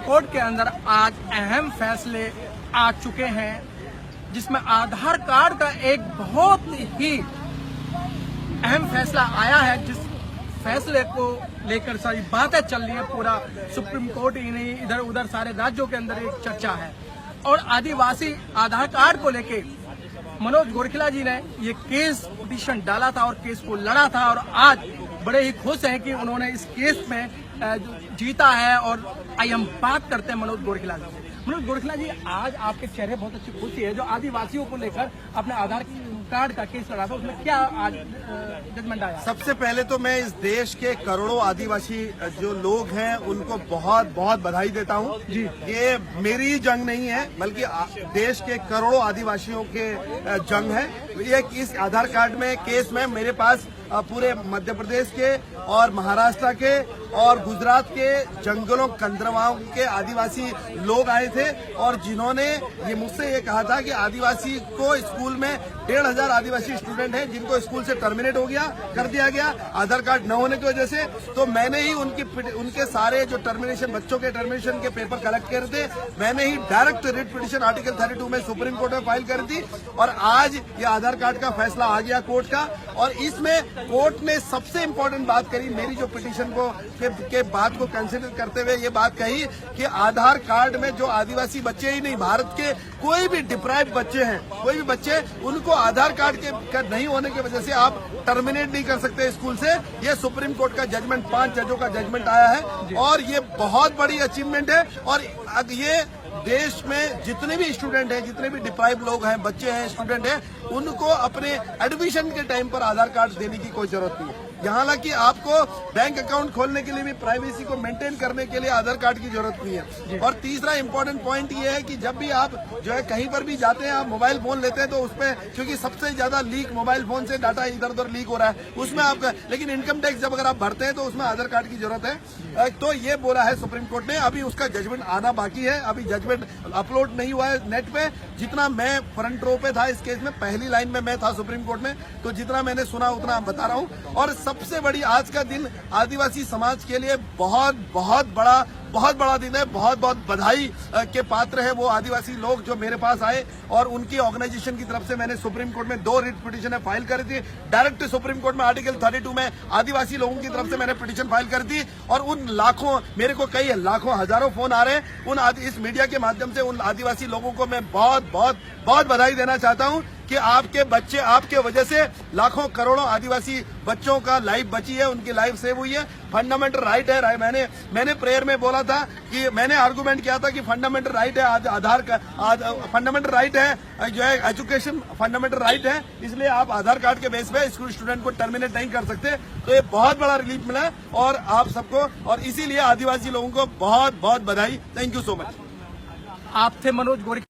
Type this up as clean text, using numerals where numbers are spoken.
Court के अंदर आज अहम फैसले आ चुके हैं, जिसमें आधार कार्ड का एक बहुत ही अहम फैसला आया है। जिस फैसले को लेकर सारी बातें चल रही है, पूरा सुप्रीम कोर्ट ही नहीं, इधर उधर सारे राज्यों के अंदर एक चर्चा है। और आदिवासी आधार कार्ड को लेके मनोज गोरखिला जी ने ये केस पिटीशन डाला था और केस को लड़ा था, और आज बड़े ही खुश हैं कि उन्होंने इस केस में जीता है। और आइए हम बात करते हैं मनोज गोरखिला जी से। मनोज गोरखिला जी, आज आपके चेहरे बहुत अच्छी खुशी है। जो आदिवासियों को लेकर अपने आधार कार्ड का केस लड़ा था, उसमें क्या आज जजमेंट आया? सबसे पहले तो मैं इस देश के करोड़ों आदिवासी जो लोग हैं उनको बहुत बहुत बधाई देता हूं जी। ये मेरी जंग नहीं है, बल्कि देश के करोड़ों आदिवासियों के जंग है। ये इस आधार कार्ड में केस में मेरे पास पूरे मध्य प्रदेश के और महाराष्ट्र के और गुजरात के जंगलों कंदरवाओं के आदिवासी लोग आए थे, और जिन्होंने ये मुझसे ये कहा था कि आदिवासी को स्कूल में 1,500 आदिवासी स्टूडेंट हैं जिनको स्कूल से टर्मिनेट कर दिया गया आधार कार्ड न होने की वजह से। तो मैंने ही उनके सारे जो टर्मिनेशन, बच्चों के टर्मिनेशन के पेपर कलेक्ट करे थे, मैंने ही डायरेक्ट रिट पिटीशन आर्टिकल 32 में सुप्रीम कोर्ट में फाइल कर दी। और आज ये आधार कार्ड का फैसला आ गया कोर्ट का, और इसमें कोर्ट ने सबसे इम्पोर्टेंट बात करी, मेरी जो पिटीशन के बात को कंसिडर करते हुए ये बात कही कि आधार कार्ड में जो आदिवासी बच्चे ही नहीं, भारत के कोई भी डिप्राइव बच्चे हैं, कोई भी बच्चे, उनको आधार कार्ड के नहीं होने की वजह से आप टर्मिनेट नहीं कर सकते स्कूल से। ये सुप्रीम कोर्ट का जजमेंट, 5 जजों का जजमेंट आया है, और ये बहुत बड़ी अचीवमेंट है। और ये देश में जितने भी स्टूडेंट हैं, जितने भी डिप्राइव लोग हैं, बच्चे हैं, स्टूडेंट हैं, उनको अपने एडमिशन के टाइम पर आधार कार्ड देने की कोई जरूरत नहीं है। यहाँ तक कि आपको बैंक अकाउंट खोलने के लिए भी प्राइवेसी को मेंटेन करने के लिए आधार कार्ड की जरूरत नहीं है। और तीसरा इम्पोर्टेंट पॉइंट ये है कि जब भी आप जो है कहीं पर भी जाते हैं, आप मोबाइल फोन लेते हैं, तो उसमें क्योंकि सबसे ज्यादा लीक मोबाइल फोन से डाटा इधर उधर लीक हो रहा है, उसमें आपका, लेकिन इनकम टैक्स जब अगर आप भरते हैं तो उसमें आधार कार्ड की जरूरत है। तो ये बोला है सुप्रीम कोर्ट ने। अभी उसका जजमेंट आना बाकी है, अभी जजमेंट अपलोड नहीं हुआ है नेट पे। जितना मैं फ्रंट रो पे था इस केस में, पहली लाइन में मैं था सुप्रीम कोर्ट में, तो जितना मैंने सुना उतना बता रहा हूं। और सबसे बड़ी आज का दिन आदिवासी समाज के लिए बहुत बड़ा दिन है। बहुत बधाई के पात्र है वो आदिवासी लोग जो मेरे पास आए, और उनकी ऑर्गेनाइजेशन की तरफ से मैंने सुप्रीम कोर्ट में 2 रिट पिटीशन फाइल करी थी। डायरेक्ट सुप्रीम कोर्ट में आर्टिकल 32 में आदिवासी लोगों की तरफ से मैंने पिटीशन फाइल कर दी। और उन लाखों, मेरे को कई लाखों हजारों फोन आ रहे हैं, इस मीडिया के माध्यम से उन आदिवासी लोगों को मैं बहुत बधाई देना चाहता हूं कि आपके बच्चे, आपके वजह से लाखों करोड़ों आदिवासी बच्चों का लाइफ बची है, उनकी लाइफ सेव हुई है। फंडामेंटल राइट है। मैंने प्रेयर में बोला था कि मैंने आर्गुमेंट किया था कि फंडामेंटल राइट है आधार का, फंडामेंटल राइट है जो है एजुकेशन, फंडामेंटल राइट है, इसलिए आप आधार कार्ड के बेस पे स्कूल स्टूडेंट को टर्मिनेट नहीं कर सकते। तो ये बहुत बड़ा रिलीफ मिला है और आप सबको, और इसीलिए आदिवासी लोगों को बहुत बधाई। Thank you so much. आप थे मनोज गोरखिला।